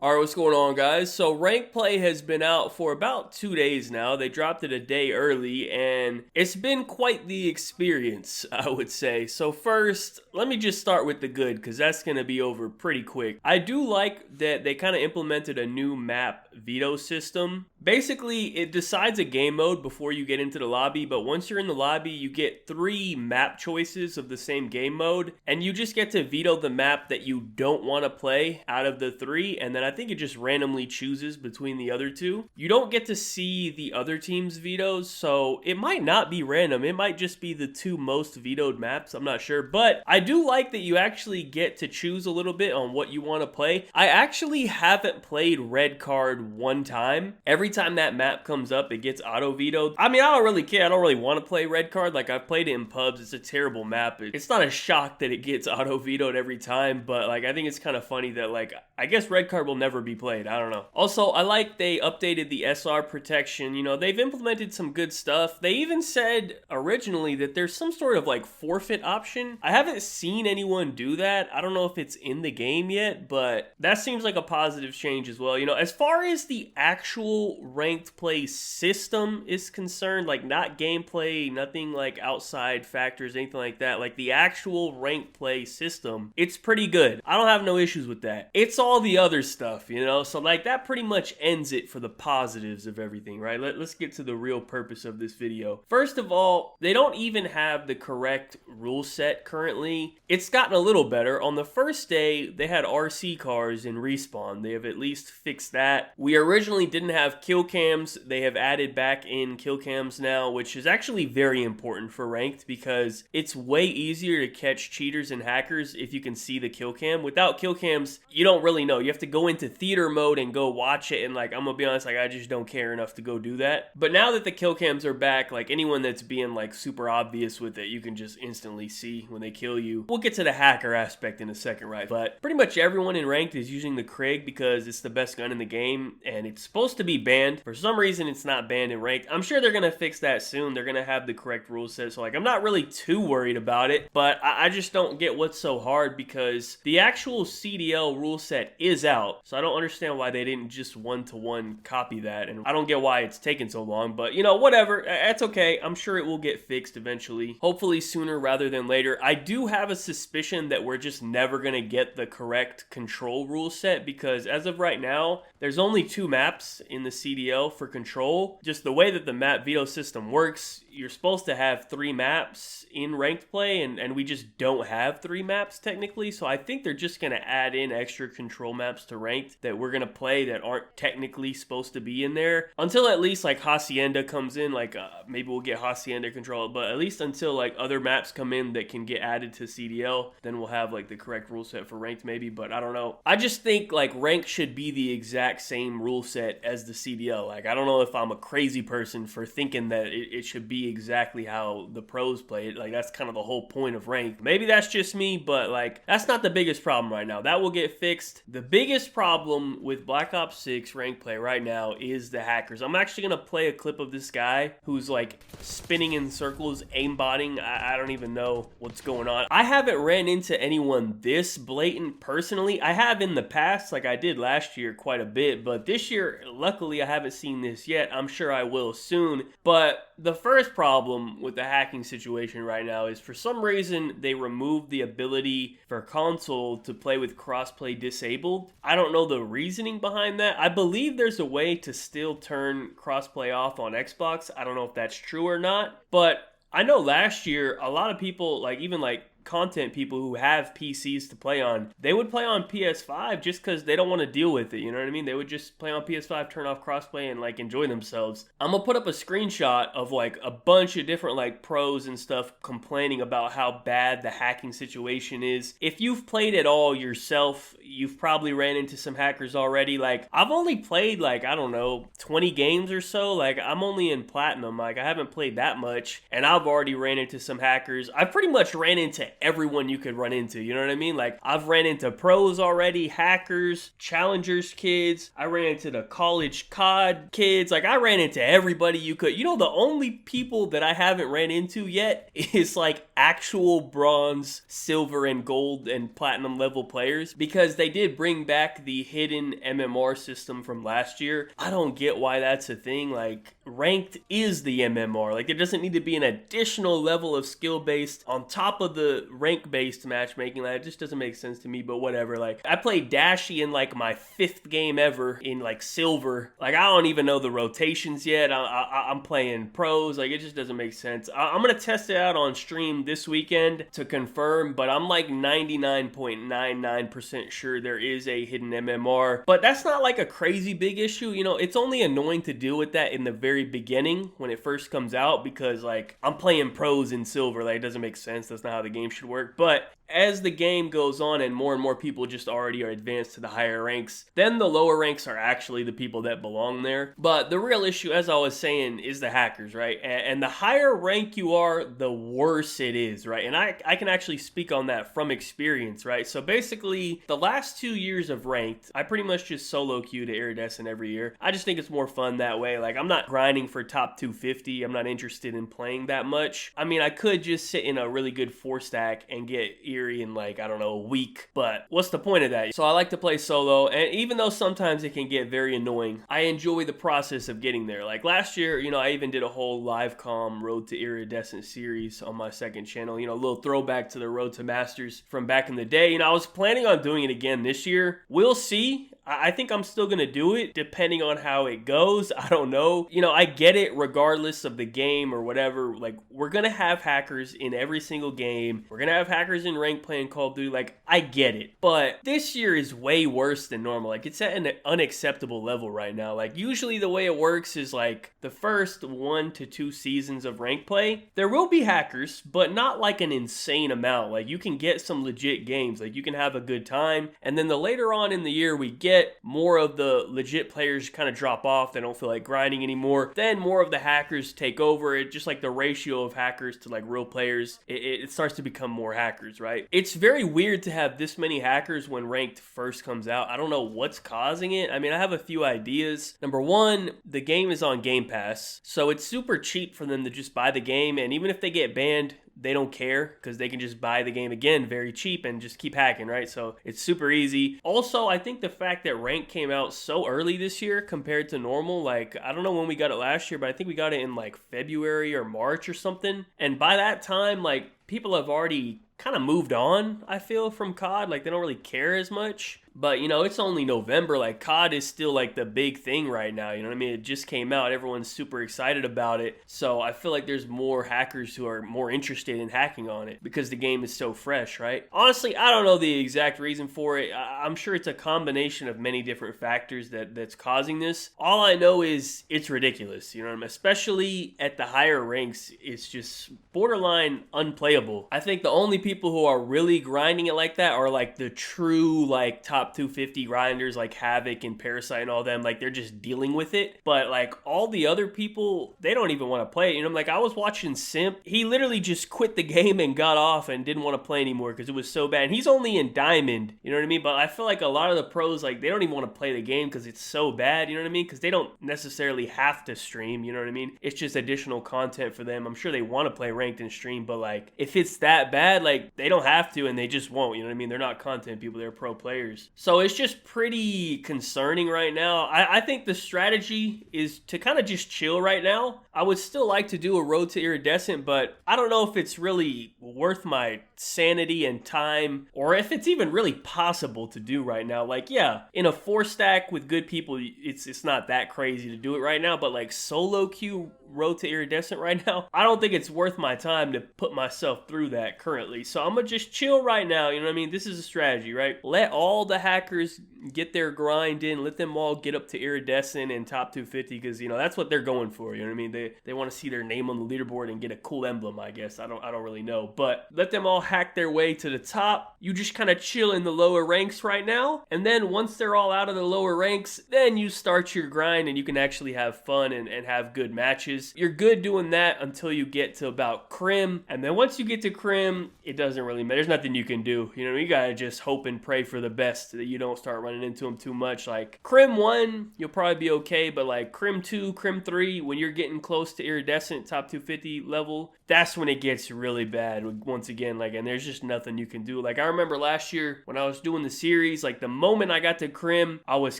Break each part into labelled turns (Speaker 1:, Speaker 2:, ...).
Speaker 1: Alright, what's going on, guys? So, Rank Play has been out for about 2 days now. They dropped it a day early, and it's been quite the experience, I would say. So, first, let me just start with the good, because that's going to be over pretty quick. I do like that they kind of implemented a new map veto system. Basically, it decides a game mode before you get into the lobby, but once you're in the lobby, you get 3 map choices of the same game mode, and you just get to veto the map that you don't want to play out of the 3, and then I think it just randomly chooses between the other 2. You don't get to see the other team's vetoes, so it might not be random. It might just be the 2 most vetoed maps. I'm not sure, but I do like that you actually get to choose a little bit on what you want to play. I actually haven't played Red Card one time. Every time that map comes up, it gets auto vetoed. I mean, I don't really care. I don't really want to play Red Card. Like, I've played it in pubs. It's a terrible map. It's not a shock that it gets auto vetoed every time, but like, I think it's kind of funny that, like, I guess Red Card will never be played. I don't know. Also, I like they updated the SR protection. You know, they've implemented some good stuff. They even said originally that there's some sort of like forfeit option. I haven't seen anyone do that. I don't know if it's in the game yet, but that seems like a positive change as well. You know, as far as the actual ranked play system is concerned, like not gameplay, nothing like outside factors, anything like that, like the actual ranked play system, it's pretty good. I don't have no issues with that. It's all the other stuff, you know? So like that pretty much ends it for the positives of everything, right? Let's get to the real purpose of this video. First of all, they don't even have the correct rule set currently. It's gotten a little better. On the first day, they had RC cars in Respawn. They have at least fixed that. We originally didn't have kill cams. They have added back in kill cams now, which is actually very important for ranked because it's way easier to catch cheaters and hackers if you can see the kill cam. Without kill cams, you don't really know. You have to go into theater mode and go watch it, and like, I'm gonna be honest, like, I just don't care enough to go do that. But now that the kill cams are back, like, anyone that's being like super obvious with it, you can just instantly see when they kill you. We'll get to the hacker aspect in a second, right? But pretty much everyone in ranked is using the Krig because it's the best gun in the game, and it's supposed to be banned. For some reason, it's not banned in ranked. I'm sure they're gonna fix that soon. They're gonna have the correct rule set, so like, I'm not really too worried about it, but I just don't get what's so hard because the actual CDL rule set is out, so I don't understand why they didn't just one-to-one copy that, and I don't get why it's taken so long, but you know, whatever, that's okay. I'm sure it will get fixed eventually, hopefully sooner rather than later. I do have a suspicion that we're just never gonna get the correct control rule set because as of right now, there's only 2 maps in the CDL for control. Just the way that the map veto system works, you're supposed to have 3 maps in ranked play, and we just don't have 3 maps technically, so I think they're just going to add in extra control maps to ranked that we're going to play that aren't technically supposed to be in there until at least like Hacienda comes in. Like maybe we'll get Hacienda control, but at least until like other maps come in that can get added to CDL, then we'll have like the correct rule set for ranked maybe, but I don't know. I just think like ranked should be the exact same rule set as the CDL. Like, I don't know if I'm a crazy person for thinking that it should be exactly how the pros play it. Like, that's kind of the whole point of ranked. Maybe that's just me, but like, that's not the biggest problem right now. That will get fixed. The biggest problem with Black Ops 6 ranked play right now is the hackers. I'm actually gonna play a clip of this guy who's like spinning in circles, aimbotting. I don't even know what's going on. I haven't ran into anyone this blatant personally. I have in the past, like I did last year quite a bit, but this year, luckily, I haven't seen this yet. I'm sure I will soon. But the first problem with the hacking situation right now is for some reason they removed the ability for console to play with crossplay disabled. I don't know the reasoning behind that. I believe there's a way to still turn crossplay off on Xbox. I don't know if that's true or not, but I know last year a lot of people, like even like content people who have PCs to play on, they would play on PS5 just because they don't want to deal with it, you know what I mean? They would just play on PS5, turn off crossplay, and like enjoy themselves. I'm gonna put up a screenshot of like a bunch of different like pros and stuff complaining about how bad the hacking situation is. If you've played at all yourself, you've probably ran into some hackers already. Like, I've only played like, I don't know, 20 games or so. Like, I'm only in platinum. Like, I haven't played that much, and I've already ran into some hackers. I've pretty much ran into everyone you could run into, you know what I mean? Like, I've ran into pros already, hackers, challengers kids, I ran into the college COD kids, like I ran into everybody you could. You know, the only people that I haven't ran into yet is like actual bronze, silver, and gold and platinum level players, because they did bring back the hidden MMR system from last year. I don't get why that's a thing. Like, ranked is the MMR. Like, there doesn't need to be an additional level of skill based on top of the rank based matchmaking. Like, it just doesn't make sense to me, but whatever. Like, I played Dashy in like my 5th game ever in like silver. Like, I don't even know the rotations yet. I'm playing pros. Like, it just doesn't make sense. I'm gonna test it out on stream this weekend to confirm, but I'm like 99.99% sure there is a hidden MMR. But that's not like a crazy big issue. You know, it's only annoying to deal with that in the very beginning when it first comes out, because like I'm playing pros in silver. Like, it doesn't make sense. That's not how the game should work. But as the game goes on and more people just already are advanced to the higher ranks, then the lower ranks are actually the people that belong there. But the real issue, as I was saying, is the hackers, right? And the higher rank you are, the worse it is, right? And I can actually speak on that from experience, right? So basically, the last 2 years of ranked, I pretty much just solo queue to Iridescent every year. I just think it's more fun that way. Like, I'm not grinding for top 250. I'm not interested in playing that much. I mean, I could just sit in a really good 4-stack and get Eerie in like, I don't know, a week, but what's the point of that? So I like to play solo, and even though sometimes it can get very annoying, I enjoy the process of getting there. Like last year, you know, I even did a whole live comm Road to Iridescent series on my second channel, you know, a little throwback to the Road to Masters from back in the day. You know, I was planning on doing it again this year. We'll see. I think I'm still going to do it depending on how it goes. I don't know. You know, I get it regardless of the game or whatever. Like, we're going to have hackers in every single game. We're going to have hackers in rank playing Call of Duty. Like, I get it. But this year is way worse than normal. Like, it's at an unacceptable level right now. Like, usually the way it works is like the first 1 to 2 seasons of rank play, there will be hackers, but not like an insane amount. Like, you can get some legit games. Like, you can have a good time. And then the later on in the year we get, more of the legit players kind of drop off. They don't feel like grinding anymore. Then more of the hackers take over. It just like the ratio of hackers to like real players, it starts to become more hackers, right? It's very weird to have this many hackers when ranked first comes out. I don't know what's causing it. I mean, I have a few ideas. Number one, the game is on Game Pass, so it's super cheap for them to just buy the game, and even if they get banned, they don't care because they can just buy the game again very cheap and just keep hacking, right? So it's super easy. Also, I think the fact that rank came out so early this year compared to normal, like, I don't know when we got it last year, but I think we got it in like February or March or something. And by that time, like, people have already kind of moved on, I feel, from COD. Like, they don't really care as much. But, you know, it's only November. Like, COD is still, like, the big thing right now. You know what I mean? It just came out. Everyone's super excited about it. So I feel like there's more hackers who are more interested in hacking on it because the game is so fresh, right? Honestly, I don't know the exact reason for it. I'm sure it's a combination of many different factors that's causing this. All I know is it's ridiculous. You know what I mean? Especially at the higher ranks, it's just borderline unplayable. I think the only people who are really grinding it like that are, like, the true, like, top 250 grinders like Havoc and Parasite and all them. Like, they're just dealing with it. But like all the other people, they don't even want to play it. You know, like I was watching Simp. He literally just quit the game and got off and didn't want to play anymore because it was so bad. And he's only in Diamond, you know what I mean? But I feel like a lot of the pros, like, they don't even want to play the game because it's so bad, you know what I mean? Because they don't necessarily have to stream, you know what I mean? It's just additional content for them. I'm sure they want to play ranked and stream, but like if it's that bad, like, they don't have to and they just won't, you know what I mean? They're not content people, they're pro players. So it's just pretty concerning right now. I think the strategy is to kind of just chill right now. I would still like to do a Road to Iridescent, but I don't know if it's really worth my sanity and time, or if it's even really possible to do right now. Like, yeah, in a 4-stack with good people, it's not that crazy to do it right now, but like solo queue Road to Iridescent right now, I don't think it's worth my time to put myself through that currently. So I'm gonna just chill right now, you know what I mean? This is a strategy, right? Let all the hackers get their grind in, let them all get up to Iridescent and top 250, because, you know, that's what they're going for, you know what I mean? They want to see their name on the leaderboard and get a cool emblem, I guess. I don't really know, but let them all hack their way to the top. You just kind of chill in the lower ranks right now, and then once they're all out of the lower ranks, then you start your grind and you can actually have fun and have good matches. matches. You're good doing that until you get to about Crim. And then once you get to Crim, it doesn't really matter. There's nothing you can do. You know, you gotta just hope and pray for the best that you don't start running into them too much. Like Crim 1, you'll probably be okay, but like Crim 2, Crim 3, when you're getting close to Iridescent top 250 level, that's when it gets really bad once again. Like, and there's just nothing you can do. Like, I remember last year when I was doing the series, like the moment I got to Crim, I was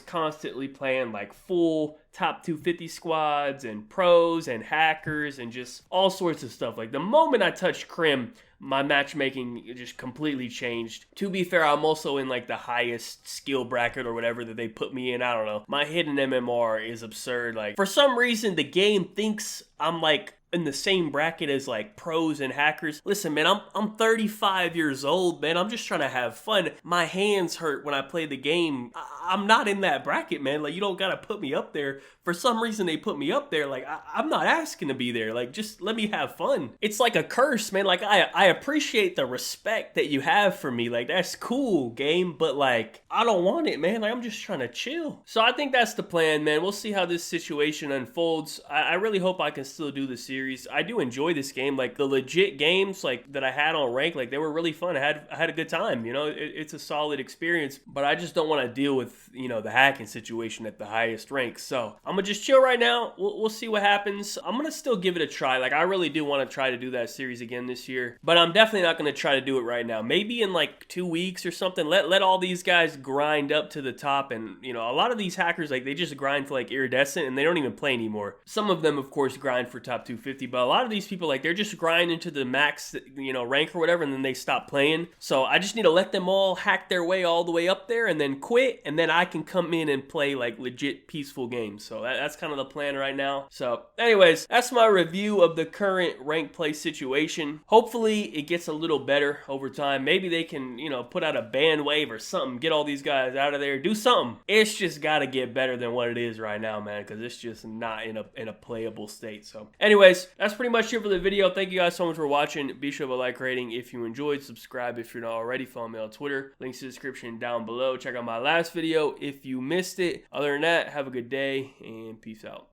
Speaker 1: constantly playing like full top 250 squads and pros and hackers and just all sorts of stuff. Like the moment I touched Crim, my matchmaking just completely changed. To be fair, I'm also in like the highest skill bracket or whatever that they put me in. I don't know. My hidden MMR is absurd. Like for some reason, the game thinks I'm like in the same bracket as like pros and hackers. Listen, man, I'm 35 years old, man. I'm just trying to have fun. My hands hurt when I play the game. I'm not in that bracket, man. Like, you don't gotta put me up there. For some reason, they put me up there. Like, I'm not asking to be there. Like, just let me have fun. It's like a curse, man. Like, I appreciate the respect that you have for me. Like, that's cool, game. But like, I don't want it, man. Like, I'm just trying to chill. So I think that's the plan, man. We'll see how this situation unfolds. I really hope I can still do the series. I do enjoy this game. Like, the legit games like that I had on rank, like they were really fun. I had a good time. You know, it's a solid experience. But I just don't want to deal with, you know, the hacking situation at the highest rank. So I'm gonna just chill right now. We'll see what happens. I'm gonna still give it a try. Like, I really do want to try to do that series again this year, but I'm definitely not gonna try to do it right now. Maybe in like 2 weeks or something. Let all these guys grind up to the top. And you know, a lot of these hackers, like, they just grind for like Iridescent and they don't even play anymore. Some of them, of course, grind for top 250, but a lot of these people, like, they're just grinding to the max, you know, rank or whatever, and then they stop playing. So I just need to let them all hack their way all the way up there and then quit, and then I can come in and play like legit peaceful games. So that's kind of the plan right now. So anyways, that's my review of the current rank play situation. Hopefully it gets a little better over time. Maybe they can, you know, put out a ban wave or something, get all these guys out of there, do something. It's just got to get better than what it is right now, man, because it's just not in a playable state. So anyways, that's pretty much it for the video. Thank you guys so much for watching. Be sure to like, rating if you enjoyed, subscribe if you're not already, follow me on Twitter, links in the description down below. Check out my last video if you missed it. Other than that, have a good day and peace out.